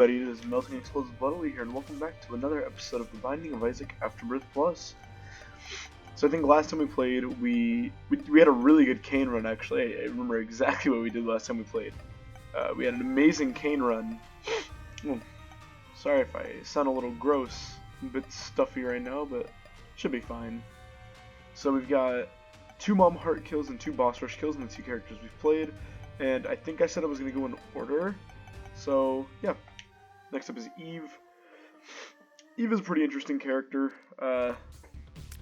Everybody, it is Melting Explosive Bloodily here, and welcome back to another episode of The Binding of Isaac Afterbirth Plus. So I think last time we played, we had a really good cane run, actually. I remember exactly what we did last time we played. We had an amazing cane run. Oh, sorry if I sound a little gross, a bit stuffy right now, but should be fine. So we've got 2 Mom Heart kills and 2 Boss Rush kills in the 2 characters we've played, and I think I said I was going to go in order. So, yeah. Next up is Eve. Eve is a pretty interesting character.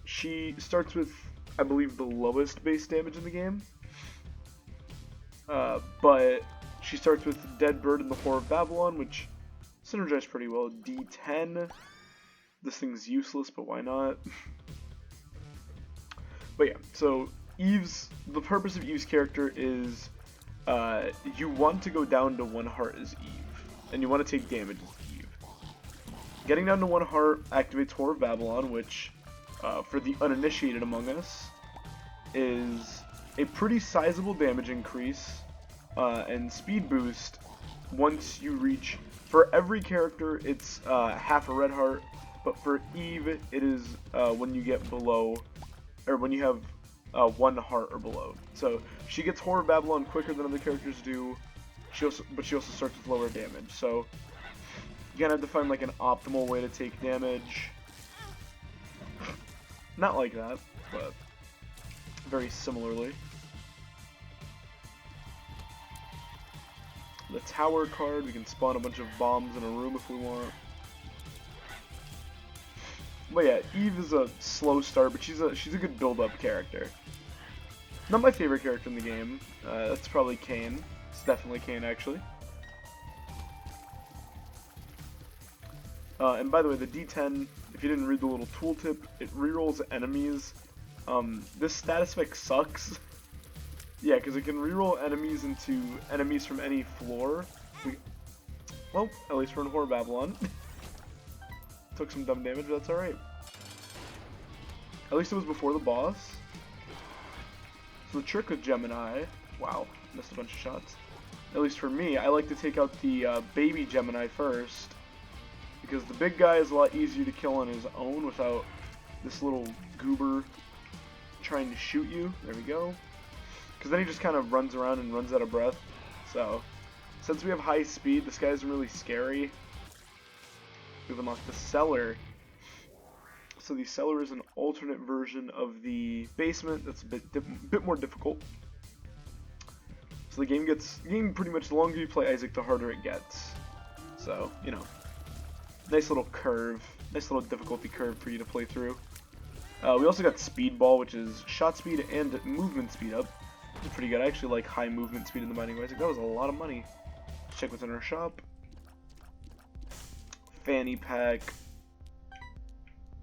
She starts with, I believe, the lowest base damage in the game. But she starts with Dead Bird and the Whore of Babylon, which synergize pretty well. D10. This thing's useless, but why not? But yeah, so the purpose of Eve's character is you want to go down to 1 heart as Eve. And you want to take damage as Eve. Getting down to 1 heart activates Whore of Babylon, which, for the uninitiated among us, is a pretty sizable damage increase and speed boost once you reach. For every character, it's half a red heart, but for Eve, it is when you get below, or when you have 1 heart or below. So she gets Whore of Babylon quicker than other characters do. But she also starts with lower damage, so you kind of have to find like an optimal way to take damage. Not like that, but very similarly. The tower card, we can spawn a bunch of bombs in a room if we want. But yeah, Eve is a slow start, but she's a good build-up character. Not my favorite character in the game. That's probably Cain. It's definitely Cain, actually. And by the way, the D10, if you didn't read the little tooltip, it rerolls enemies. This status effect sucks. Yeah, because it can reroll enemies into enemies from any floor. Well, at least we're in Whore of Babylon. Took some dumb damage, but that's alright. At least it was before the boss. So the trick with Gemini... Wow, missed a bunch of shots. At least for me, I like to take out the baby Gemini first, because the big guy is a lot easier to kill on his own without this little goober trying to shoot you. There we go. Because then he just kind of runs around and runs out of breath. So, since we have high speed, this guy isn't really scary. We've unlocked the cellar. So the cellar is an alternate version of the basement that's a bit more difficult. So the game pretty much, the longer you play Isaac, the harder it gets. So, you know, nice little curve, nice little difficulty curve for you to play through. We also got Speedball, which is shot speed and movement speed up. It's pretty good. I actually like high movement speed in the Binding of Isaac. That was a lot of money. Let's check what's in our shop. Fanny pack.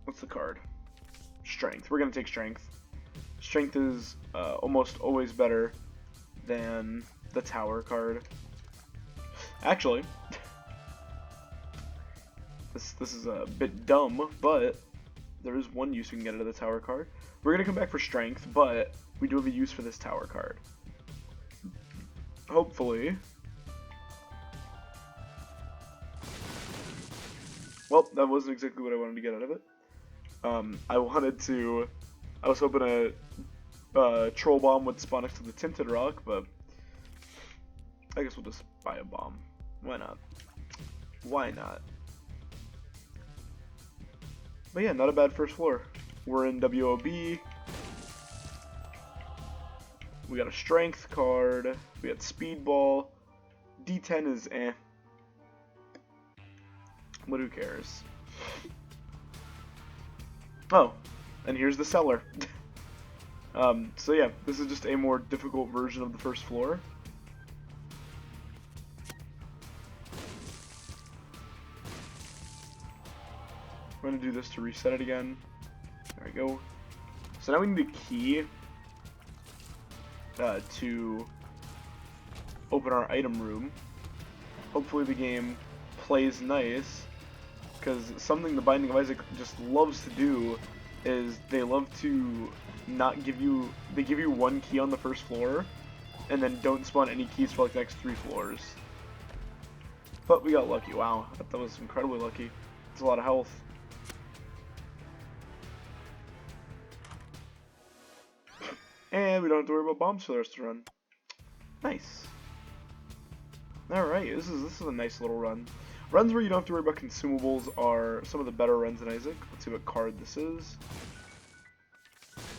What's the card? Strength. We're gonna take Strength. Strength is almost always better than the tower card. Actually, this is a bit dumb, but there is one use we can get out of the tower card. We're gonna come back for Strength, but we do have a use for this tower card. Hopefully. Well, that wasn't exactly what I wanted to get out of it. I was hoping a troll bomb would spawn next to the tinted rock, but I guess we'll just buy a bomb. Why not? Why not? But yeah, not a bad first floor. We're in WOB. We got a strength card. We got speedball. D10 is eh. But who cares? Oh, and here's the cellar. So yeah, this is just a more difficult version of the first floor. We're going to do this to reset it again. There we go. So now we need a key to open our item room. Hopefully the game plays nice, because something the Binding of Isaac just loves to do is they love to not give you, they give you 1 key on the first floor, and then don't spawn any keys for like the next 3 floors. But we got lucky. Wow, that was incredibly lucky. It's a lot of health. And we don't have to worry about bombs for the rest of the run. Nice. Alright, this is a nice little run. Runs where you don't have to worry about consumables are some of the better runs in Isaac. Let's see what card this is.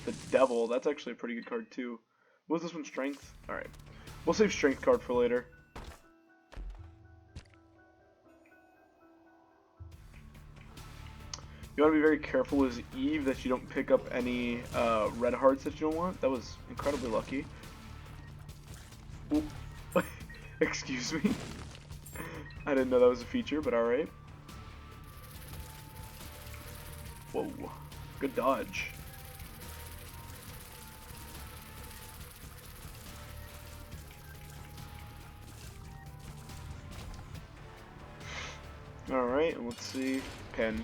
The Devil, that's actually a pretty good card too. What was this one, Strength? Alright. We'll save Strength card for later. You want to be very careful as Eve that you don't pick up any red hearts that you don't want. That was incredibly lucky. Oop. Excuse me. I didn't know that was a feature, but alright. Whoa. Good dodge. Alright, and let's see. Pen.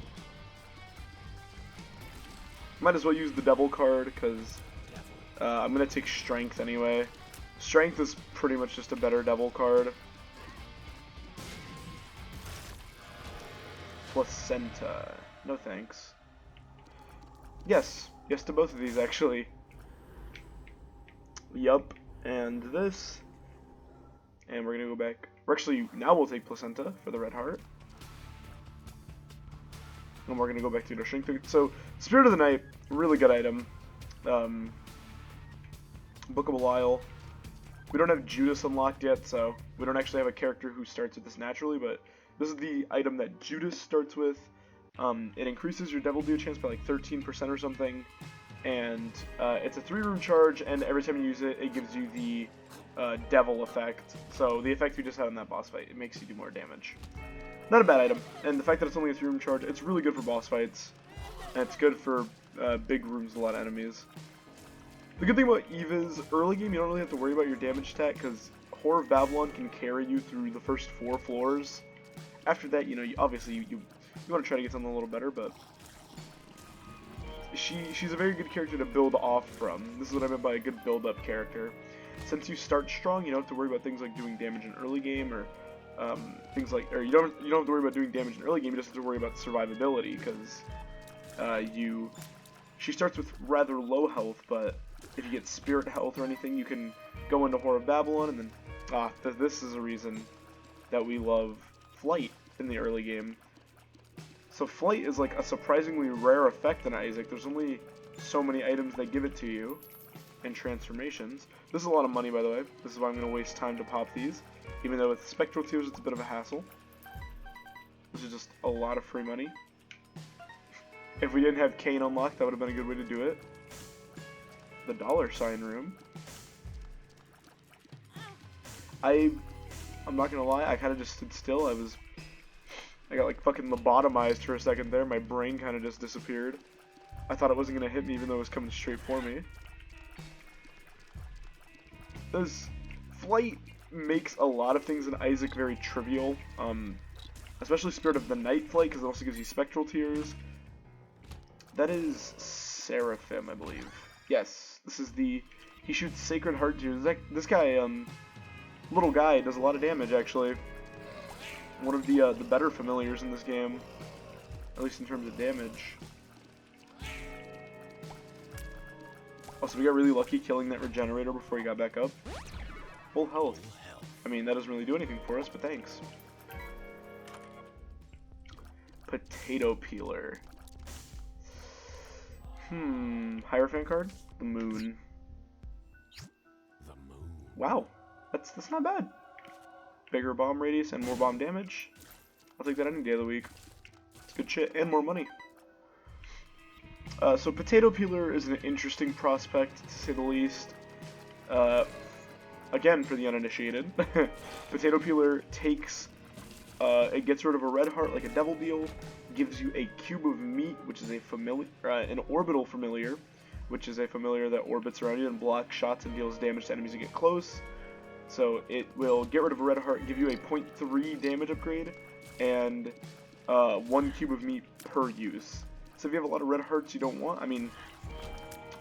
Might as well use the Devil card, because I'm going to take Strength anyway. Strength is pretty much just a better Devil card. Placenta. No thanks. Yes. Yes to both of these, actually. Yup. And this. And we're going to go back. Now we'll take Placenta for the red heart. And we're going to go back to the Strength. So, Spirit of the Night, really good item. Book of Belial. We don't have Judas unlocked yet, so we don't actually have a character who starts with this naturally, but this is the item that Judas starts with. It increases your Devil Deal chance by like 13% or something, and it's a 3-room charge, and every time you use it, it gives you the Devil effect. So the effect we just had on that boss fight, it makes you do more damage. Not a bad item, and the fact that it's only a 3-room charge, it's really good for boss fights, and it's good for big rooms, a lot of enemies. The good thing about Eve is, early game you don't really have to worry about your damage stat, because Whore of Babylon can carry you through the first 4 floors. After that, you know, obviously you want to try to get something a little better, but she's a very good character to build off from. This is what I meant by a good build-up character. Since you start strong, you don't have to worry about things like doing damage in early game, or things like, or you don't have to worry about doing damage in early game. You just have to worry about survivability, because she starts with rather low health, but if you get spirit health or anything, you can go into Whore of Babylon, and then this is a reason that we love Flight in the early game. So Flight is like a surprisingly rare effect in Isaac. There's only so many items that give it to you in transformations. This is a lot of money, by the way. This is why I'm going to waste time to pop these, even though with Spectral Tears it's a bit of a hassle. This is just a lot of free money. If we didn't have Kane unlocked, that would have been a good way to do it. The $sign room. I'm not gonna lie, I kind of just stood still. I got like fucking lobotomized for a second there. My brain kind of just disappeared. I thought it wasn't gonna hit me, even though it was coming straight for me. This Flight makes a lot of things in Isaac very trivial, especially Spirit of the Night Flight, because it also gives you Spectral Tears. That is Seraphim, I believe. Yes, this is he shoots Sacred Heart Tears. This guy, little guy, does a lot of damage, actually. One of the better familiars in this game, at least in terms of damage. Also, we got really lucky killing that regenerator before he got back up. Full health. I mean, that doesn't really do anything for us, but thanks. Potato Peeler. Hierophant card? The Moon. Wow, that's not bad. Bigger bomb radius and more bomb damage. I'll take that any day of the week. It's good shit, and more money. So Potato Peeler is an interesting prospect, to say the least. Again, for the uninitiated. Potato Peeler takes, it gets rid of a red heart like a Devil Deal, gives you a Cube of Meat, which is a an Orbital Familiar, which is a familiar that orbits around you and blocks shots and deals damage to enemies that get close. So it will get rid of a red heart, give you a 0.3 damage upgrade, and 1 Cube of Meat per use. So if you have a lot of red hearts you don't want, I mean,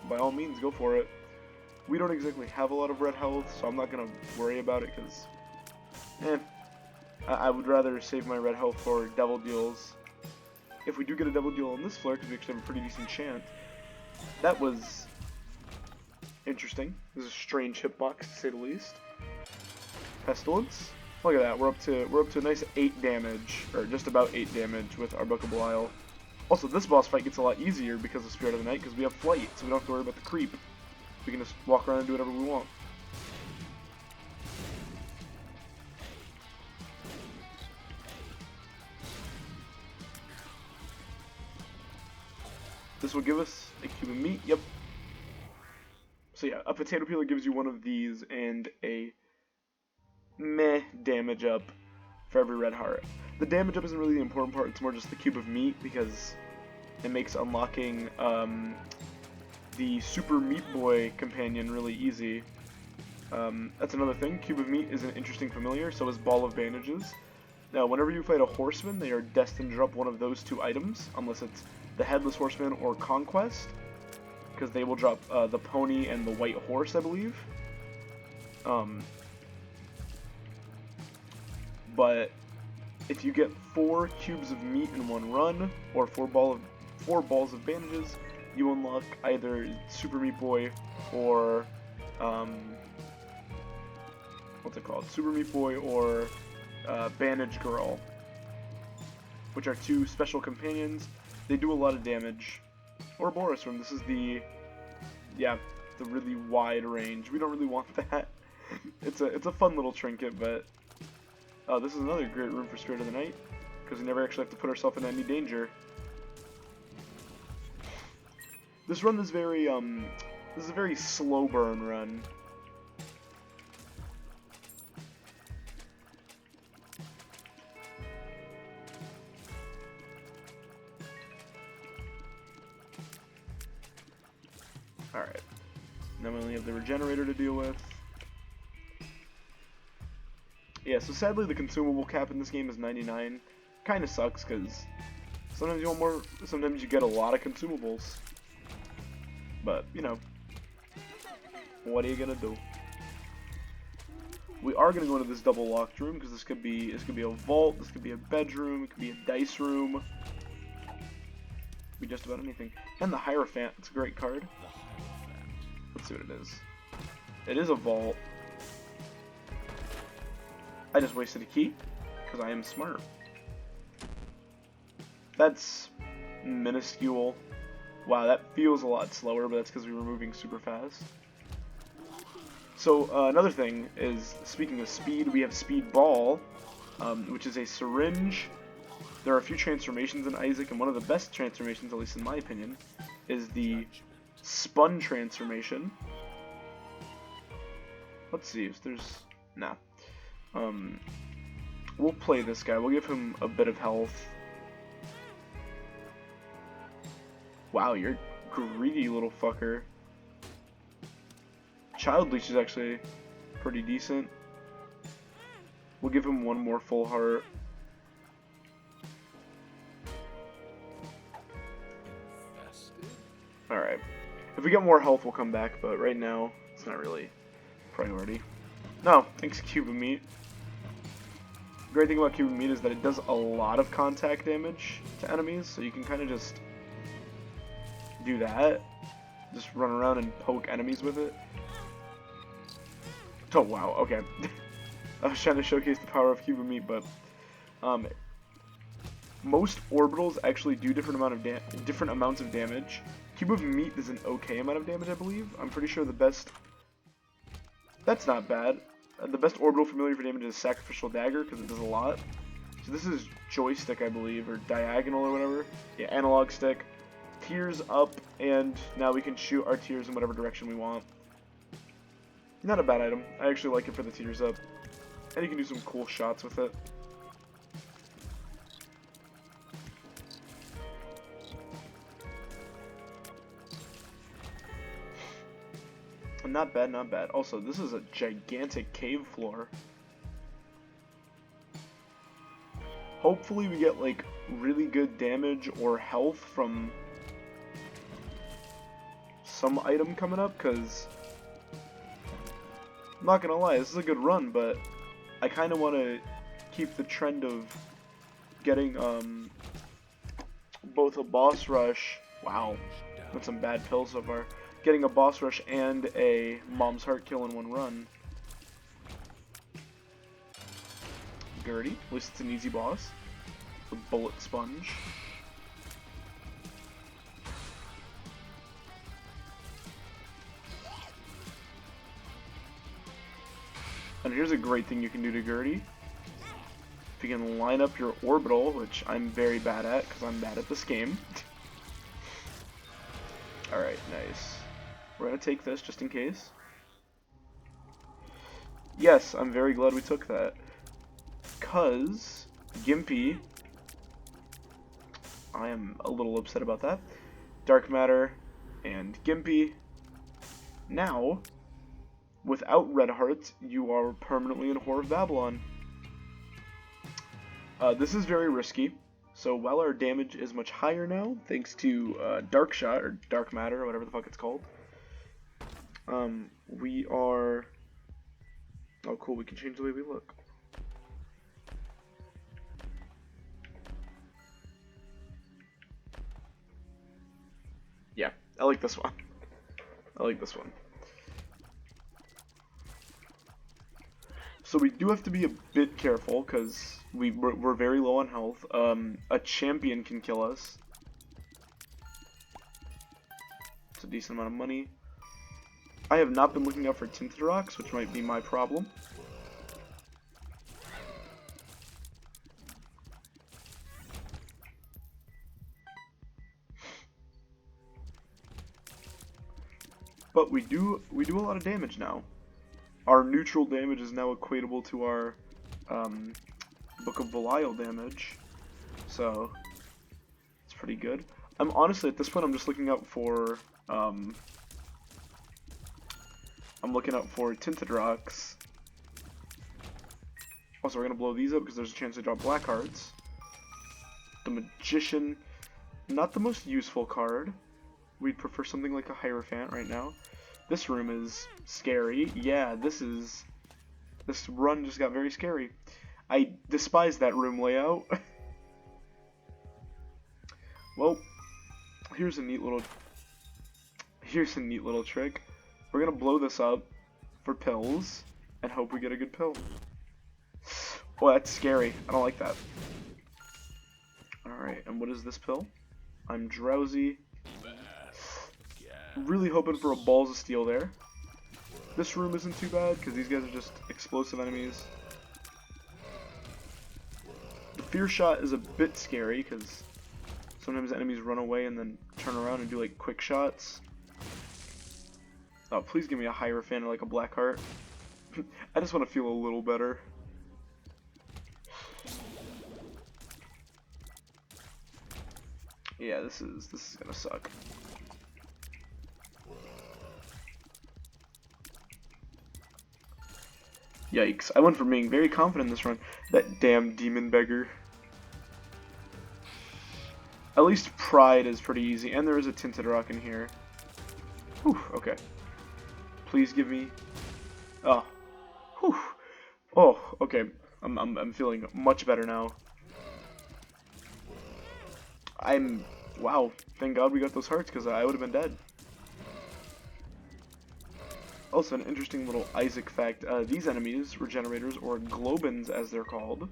by all means, go for it. We don't exactly have a lot of red health, so I'm not going to worry about it, because, I would rather save my red health for double deals. If we do get a double deal on this floor, because we actually have a pretty decent chance. That was interesting. This is a strange hitbox, to say the least. Pestilence. Look at that. We're up to a nice 8 damage, or just about 8 damage with our Book of Belial. Also, this boss fight gets a lot easier because of Spirit of the Night, because we have flight, so we don't have to worry about the creep. We can just walk around and do whatever we want. This will give us a cube of meat. Yep. So yeah, a potato peeler gives you one of these and a meh damage up for every red heart. The damage up isn't really the important part, it's more just the cube of meat because it makes unlocking the Super Meat Boy companion really easy. That's another thing, cube of meat is an interesting familiar, so is Ball of Bandages. Now, whenever you fight a horseman, they are destined to drop one of those 2 items, unless it's the Headless Horseman or Conquest, because they will drop the pony and the white horse, I believe. But if you get 4 cubes of meat in one run, or 4 balls of bandages, you unlock either Super Meat Boy or what's it called? Super Meat Boy or Bandage Girl, which are 2 special companions. They do a lot of damage. Or Boris Room. This is the really wide range. We don't really want that. It's a fun little trinket, but this is another great room for Spirit of the Night because we never actually have to put ourselves in any danger. This run is very this is a very slow burn run. Alright. Now we only have the regenerator to deal with. Yeah, so sadly the consumable cap in this game is 99. Kinda sucks, because sometimes you want more, sometimes you get a lot of consumables. But, you know, what are you gonna do? We are gonna go into this double locked room, because this could be a vault, this could be a bedroom, it could be a dice room. It could be just about anything. And the Hierophant, it's a great card. Let's see what it is. It is a vault. I just wasted a key, because I am smart. That's minuscule. Wow, that feels a lot slower, but that's because we were moving super fast. So, another thing is, speaking of speed, we have Speed Ball, which is a syringe. There are a few transformations in Isaac, and one of the best transformations, at least in my opinion, is the Spun transformation. Let's see if there's... Nah. We'll play this guy. We'll give him a bit of health. Wow, you're greedy little fucker. Child Leech is actually pretty decent. We'll give him one more full heart. Alright. If we get more health, we'll come back, but right now, it's not really priority. No, thanks Cube of Meat. The great thing about Cube of Meat is that it does a lot of contact damage to enemies, so you can kind of just do that. Just run around and poke enemies with it. Oh, wow, okay. I was trying to showcase the power of Cube of Meat, but most orbitals actually do different amounts of damage. Cube of Meat does an okay amount of damage, I believe. I'm pretty sure the best... That's not bad. The best orbital familiar for damage is Sacrificial Dagger, because it does a lot. So this is Joystick, I believe, or Diagonal or whatever. Yeah, Analog Stick. Tears up, and now we can shoot our tears in whatever direction we want. Not a bad item. I actually like it for the tears up. And you can do some cool shots with it. Not bad, not bad. Also, this is a gigantic cave floor. Hopefully we get, like, really good damage or health from some item coming up, because I'm not gonna lie, this is a good run, but I kind of want to keep the trend of getting both a boss rush. Wow, that's some bad pills so far. Getting a boss rush and a mom's heart kill in one run. Gertie, at least it's an easy boss. The bullet sponge. And here's a great thing you can do to Gertie. If you can line up your orbital, which I'm very bad at because I'm bad at this game. Alright, nice. We're gonna take this just in case. Yes, I'm very glad we took that. Because Gimpy, I am a little upset about that. Dark Matter and Gimpy. Now, without red hearts, you are permanently in Whore of Babylon. This is very risky. So while our damage is much higher now, thanks to Dark Shot, or Dark Matter, or whatever the fuck it's called, we are... Oh cool, we can change the way we look. Yeah, I like this one. I like this one. So we do have to be a bit careful, because we're very low on health. A champion can kill us. It's a decent amount of money. I have not been looking out for tinted rocks, which might be my problem. But we do a lot of damage now. Our neutral damage is now equatable to our Book of Belial damage, so it's pretty good. I'm honestly at this point I'm just looking out for I'm looking out for tinted rocks. Also, we're gonna blow these up because there's a chance to drop black hearts. The Magician, not the most useful card. We'd prefer something like a Hierophant right now. This room is scary. Yeah, this run just got very scary. I despise that room layout. Well, here's a neat little trick. We're gonna blow this up for pills and hope we get a good pill. Oh, that's scary. I don't like that. Alright, and what is this pill? I'm drowsy. Really hoping for a Balls of Steel there. This room isn't too bad because these guys are just explosive enemies. The Fear Shot is a bit scary because sometimes enemies run away and then turn around and do like quick shots. Oh, please give me a Hierophant or like a Black Heart. I just want to feel a little better. Yeah, this is gonna suck. Yikes, I went from being very confident in this run. That damn Demon Beggar. At least Pride is pretty easy, and there is a Tinted Rock in here. Whew, okay. Please give me... Oh. Whew. Oh, okay. I'm feeling much better now. Wow, thank God we got those hearts, because I would have been dead. Also, an interesting little Isaac fact, these enemies, Regenerators, or Globins as they're called,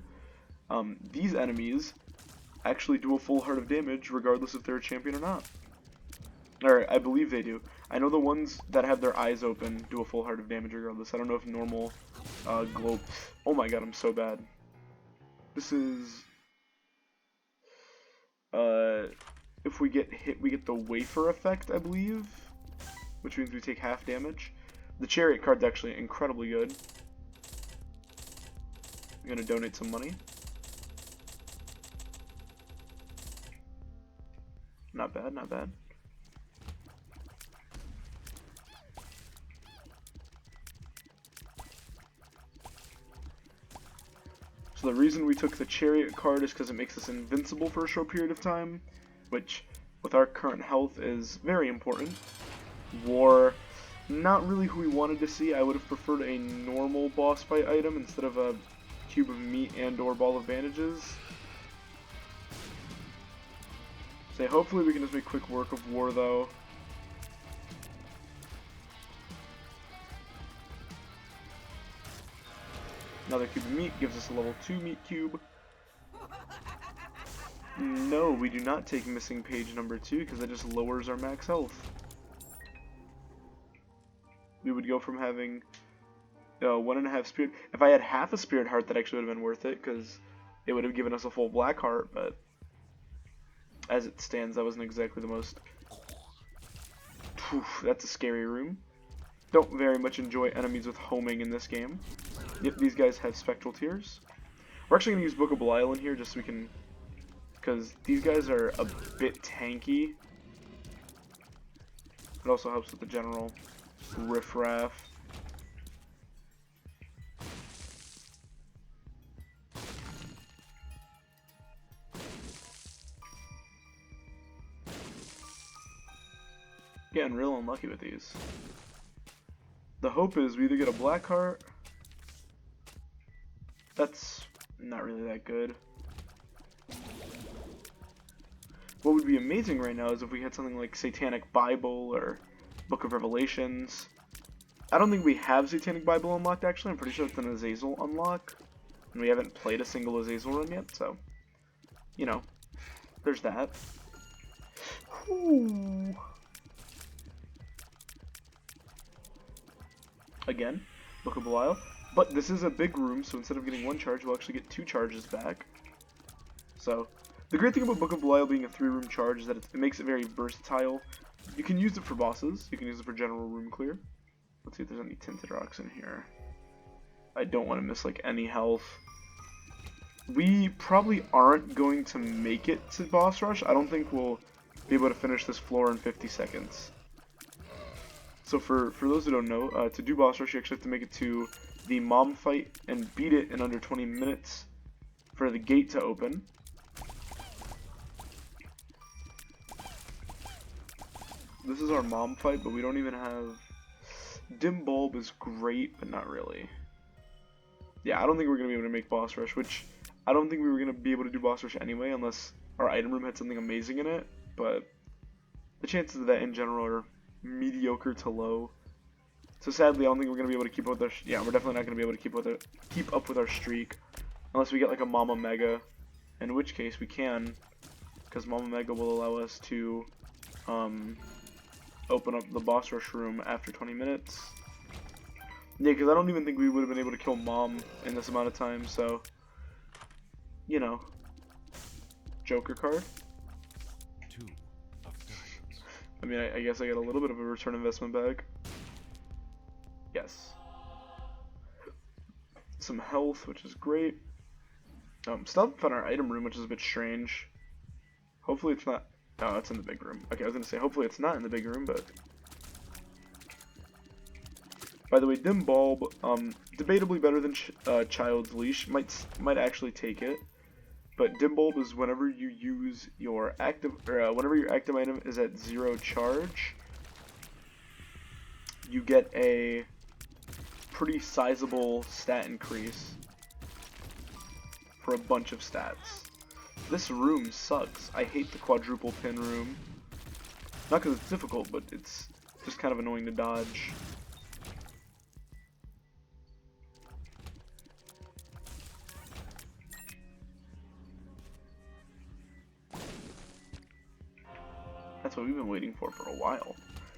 these enemies actually do a full heart of damage regardless if they're a champion or not. Or, I believe they do. I know the ones that have their eyes open do a full heart of damage regardless. I don't know if normal, globe... Oh my god, I'm so bad. This is... if we get hit, we get the Wafer effect, I believe, which means we take half damage. The Chariot card's actually incredibly good. I'm gonna donate some money. Not bad, not bad. So the reason we took the Chariot card is because it makes us invincible for a short period of time, which, with our current health, is very important. War... Not really who we wanted to see. I would have preferred a normal boss fight item instead of a cube of meat and or ball of bandages. So hopefully we can just make quick work of war though. Another cube of meat gives us a level 2 meat cube. No, we do not take missing page number 2 because that just lowers our max health. We would go from having 1.5 spirit. If I had half a spirit heart, that actually would have been worth it because it would have given us a full black heart, but as it stands, that wasn't exactly the most. Oof, that's a scary room. Don't very much enjoy enemies with homing in this game. Yep, these guys have spectral tears. We're actually going to use Book of Belial in here just so we can, because these guys are a bit tanky. It also helps with the general riffraff. Getting real unlucky with these. The hope is we either get a black heart. That's not really that good. What would be amazing right now is if we had something like Satanic Bible or Book of Revelations. I don't think we have Satanic Bible unlocked actually. I'm pretty sure it's an Azazel unlock. And we haven't played a single Azazel run yet, so you know, there's that. Ooh. Again, Book of Belial. But this is a big room, so instead of getting 1 charge, we'll actually get 2 charges back. So, the great thing about Book of Belial being a 3-room charge is that it makes it very versatile. You can use it for bosses, you can use it for general room clear. Let's see if there's any tinted rocks in here. I don't want to miss like any health. We probably aren't going to make it to boss rush. I don't think we'll be able to finish this floor in 50 seconds. So for those who don't know, to do boss rush, you actually have to make it to the mom fight and beat it in under 20 minutes for the gate to open. This is our mom fight, but we don't even have... Dim Bulb is great, but not really. Yeah, I don't think we're going to be able to make boss rush, which I don't think we were going to be able to do boss rush anyway, unless our item room had something amazing in it, but the chances of that in general are mediocre to low. So sadly, I don't think we're going to be able to keep up with our... Yeah, we're definitely not going to be able to keep up with our streak, unless we get like a Mama Mega, in which case we can, because Mama Mega will allow us to open up the boss rush room after 20 minutes. Yeah, because I don't even think we would have been able to kill Mom in this amount of time, so, you know, Joker card. 2 of diamonds. I mean, I guess I got a little bit of a return investment back. Yes. Some health, which is great. Still haven't found our item room, which is a bit strange. Hopefully it's not... Oh, it's in the big room. Okay, I was going to say, hopefully it's not in the big room, but... By the way, Dim Bulb, debatably better than Child's Leash. Might actually take it. But Dim Bulb is whenever you use your active... Or, whenever your active item is at 0 charge, you get a pretty sizable stat increase for a bunch of stats. This room sucks. I hate the quadruple pin room. Not because it's difficult, but it's just kind of annoying to dodge. That's what we've been waiting for a while.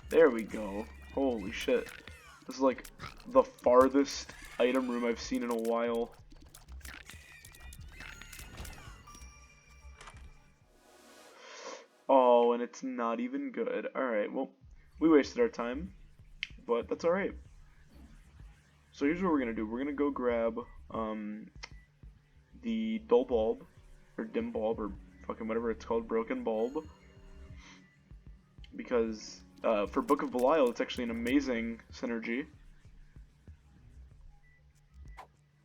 There we go. Holy shit. This is like the farthest item room I've seen in a while. Oh, and it's not even good. Alright, well, we wasted our time, but that's alright. So here's what we're gonna do. We're gonna go grab the dull bulb, or dim bulb, or fucking whatever it's called, broken bulb. Because for Book of Belial, it's actually an amazing synergy.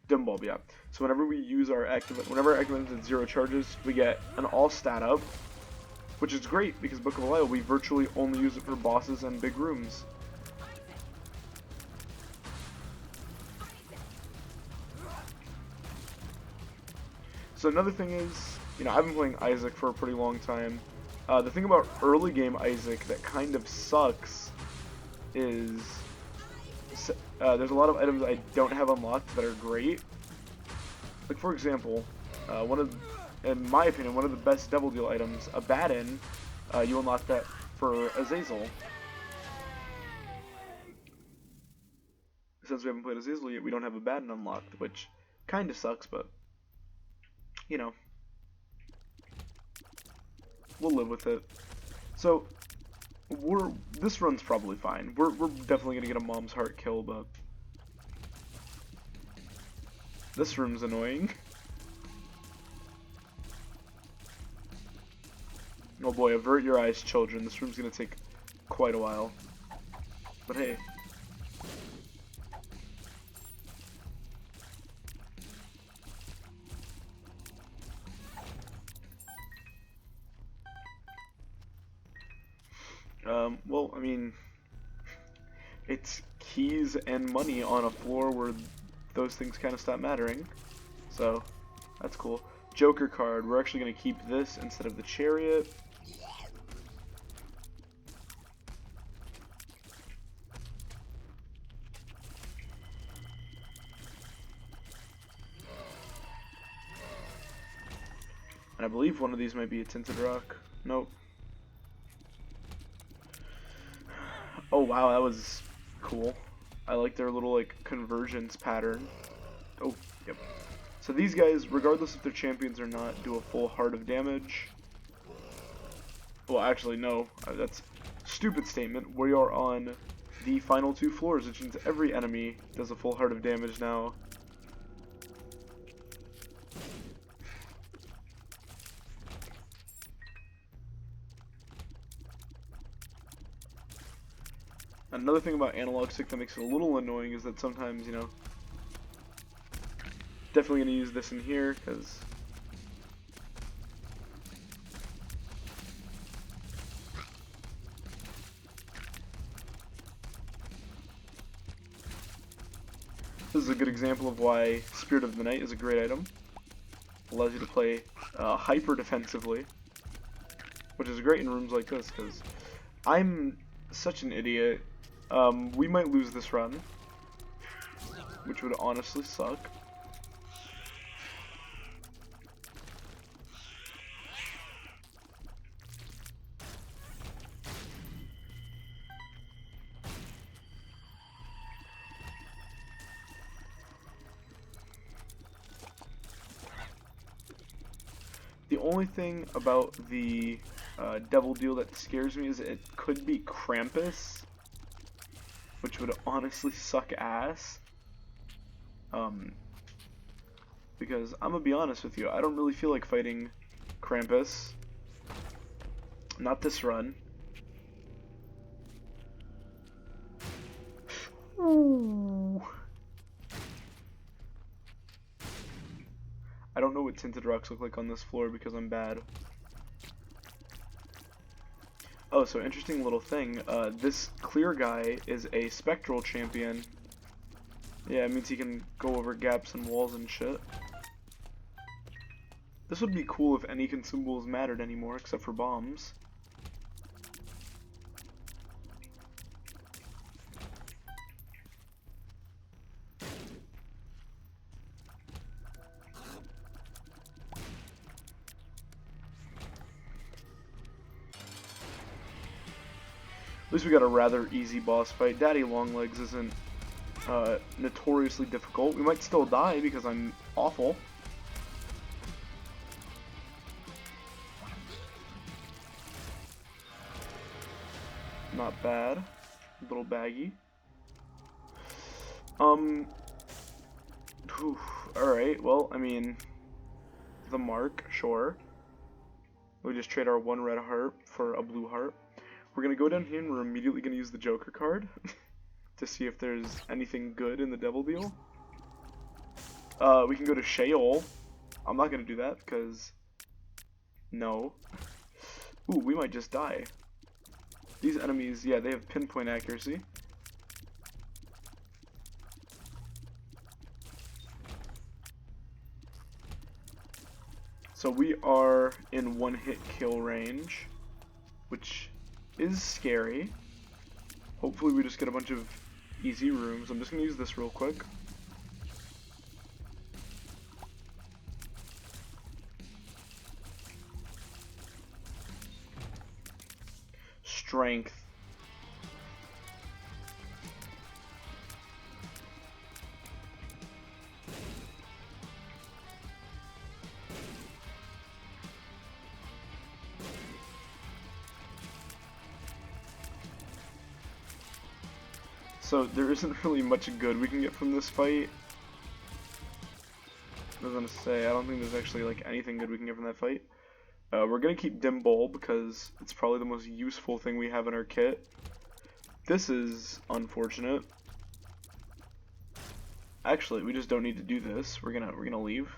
Dim bulb, yeah. So whenever we use our whenever our active is at 0 charges, we get an all stat up. Which is great, because Book of Belial, we virtually only use it for bosses and big rooms. So another thing is, you know, I've been playing Isaac for a pretty long time. The thing about early game Isaac that kind of sucks is there's a lot of items I don't have unlocked that are great. Like for example, in my opinion, one of the best Devil Deal items, a Baton, you unlock that for Azazel. Since we haven't played Azazel yet, we don't have a Baton unlocked, which kind of sucks, but, you know, we'll live with it. So, this run's probably fine. We're definitely gonna get a Mom's Heart kill, but this room's annoying. Oh boy, avert your eyes, children. This room's gonna take quite a while. But hey. Well, I mean, it's keys and money on a floor where those things kind of stop mattering. So, that's cool. Joker card. We're actually going to keep this instead of the chariot. And I believe one of these might be a tinted rock. Nope. Oh wow, that was cool. I like their little like convergence pattern. Oh, yep. So these guys, regardless if they're champions or not, do a full heart of damage. Well, actually, no. That's a stupid statement. We are on the final 2 floors, which means every enemy does a full heart of damage now. Another thing about analog stick that makes it a little annoying is that sometimes, you know, definitely going to use this in here, because this is a good example of why Spirit of the Night is a great item. Allows you to play hyper defensively, which is great in rooms like this, because I'm such an idiot. We might lose this run, which would honestly suck. The only thing about the Devil Deal that scares me is it could be Krampus, which would honestly suck ass. Because I'm gonna be honest with you, I don't really feel like fighting Krampus. Not this run. Ooh. I don't know what tinted rocks look like on this floor because I'm bad. Oh, so interesting little thing. This clear guy is a spectral champion. Yeah, it means he can go over gaps and walls and shit. This would be cool if any consumables mattered anymore, except for bombs. At least we got a rather easy boss fight. Daddy Longlegs isn't notoriously difficult. We might still die because I'm awful. Not bad. A little baggy. Alright, well, I mean, the mark, sure. We just trade our 1 red heart for a blue heart. We're gonna go down here and we're immediately gonna use the Joker card to see if there's anything good in the Devil Deal. We can go to Sheol. I'm not gonna do that because no. Ooh, we might just die. These enemies, yeah, they have pinpoint accuracy. So we are in one-hit kill range, which is scary. Hopefully we just get a bunch of easy rooms. I'm just going to use this real quick. Strength. So there isn't really much good we can get from this fight. I was gonna say, I don't think there's actually like anything good we can get from that fight. We're gonna keep Dim Bowl because it's probably the most useful thing we have in our kit. This is unfortunate. Actually, we just don't need to do this. We're gonna leave.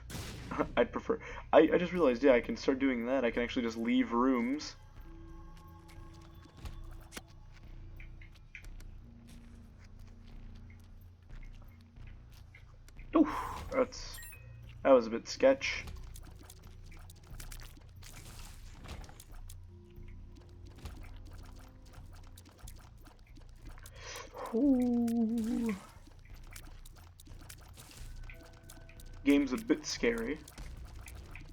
I'd prefer. I just realized, yeah, I can start doing that. I can actually just leave rooms. Oof, that was a bit sketch. Ooh. Game's a bit scary.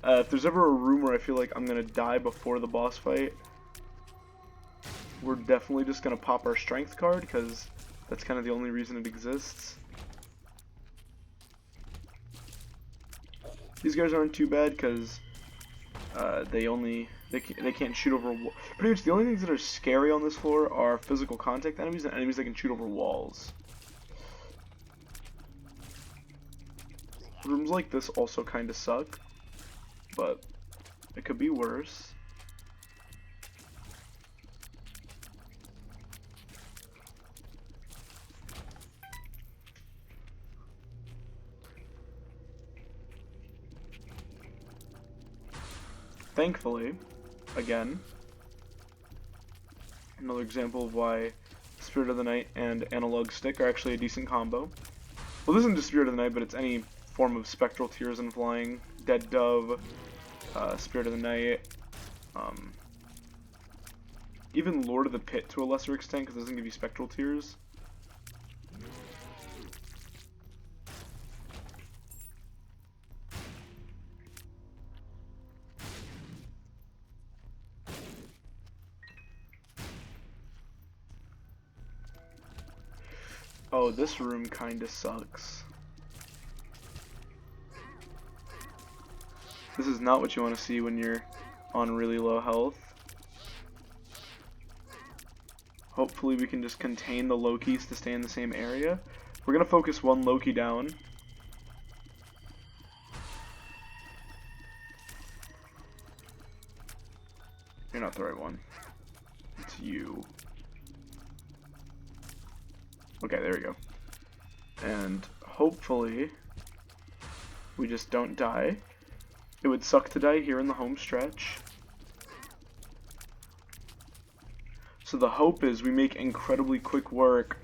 If there's ever a room where I feel like I'm gonna die before the boss fight, we're definitely just gonna pop our strength card because that's kind of the only reason it exists. These guys aren't too bad because they can't shoot over. Pretty much the only things that are scary on this floor are physical contact enemies and enemies that can shoot over walls. Rooms like this also kind of suck, but it could be worse. Thankfully, again, another example of why Spirit of the Night and Analog Stick are actually a decent combo. Well, this isn't just Spirit of the Night, but it's any form of Spectral Tears and Flying, Dead Dove, Spirit of the Night, even Lord of the Pit to a lesser extent, because it doesn't give you Spectral Tears. Oh, this room kinda sucks. This is not what you want to see when you're on really low health. Hopefully we can just contain the Lokis to stay in the same area. We're gonna focus one Loki down. You're not the right one. It's you. Okay, there we go. And hopefully we just don't die. It would suck to die here in the home stretch. So the hope is we make incredibly quick work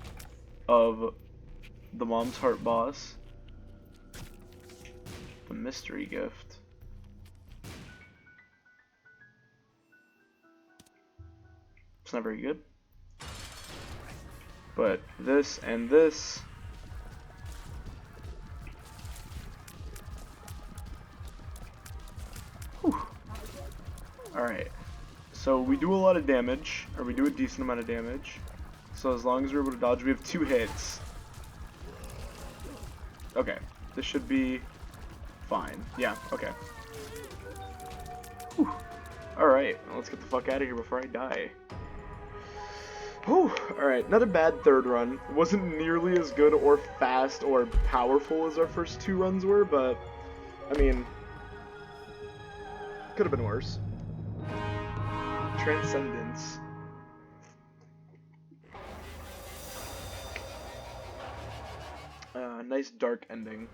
of the Mom's Heart boss. The mystery gift. It's not very good. But this and this. Alright. So we do a lot of damage, or we do a decent amount of damage. So as long as we're able to dodge, we have 2 hits. Okay. This should be fine. Yeah, okay. Alright, let's get the fuck out of here before I die. Whew, alright, not a bad third run. It wasn't nearly as good or fast or powerful as our first 2 runs were, but, I mean, could have been worse. Transcendence. Nice dark ending.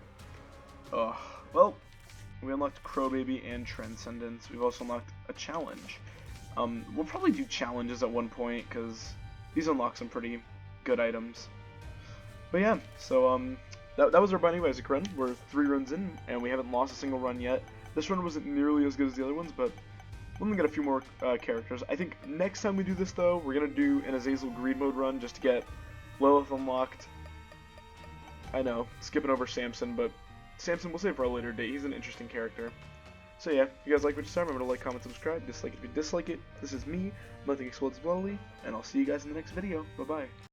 Ugh. Well, we unlocked Crow Baby and Transcendence. We've also unlocked a challenge. We'll probably do challenges at one point, because these unlock some pretty good items. But yeah, so that was our Binding of Isaac run. We're 3 runs in, and we haven't lost a single run yet. This run wasn't nearly as good as the other ones, but we're gonna get a few more characters. I think next time we do this, though, we're gonna do an Azazel Greed Mode run just to get Lilith unlocked. I know, skipping over Samson, but Samson we'll save for a later date. He's an interesting character. So yeah, if you guys like what you saw, remember to like, comment, subscribe. Dislike if you dislike it. This is me, Nothing Explodes Slowly, and I'll see you guys in the next video. Bye-bye.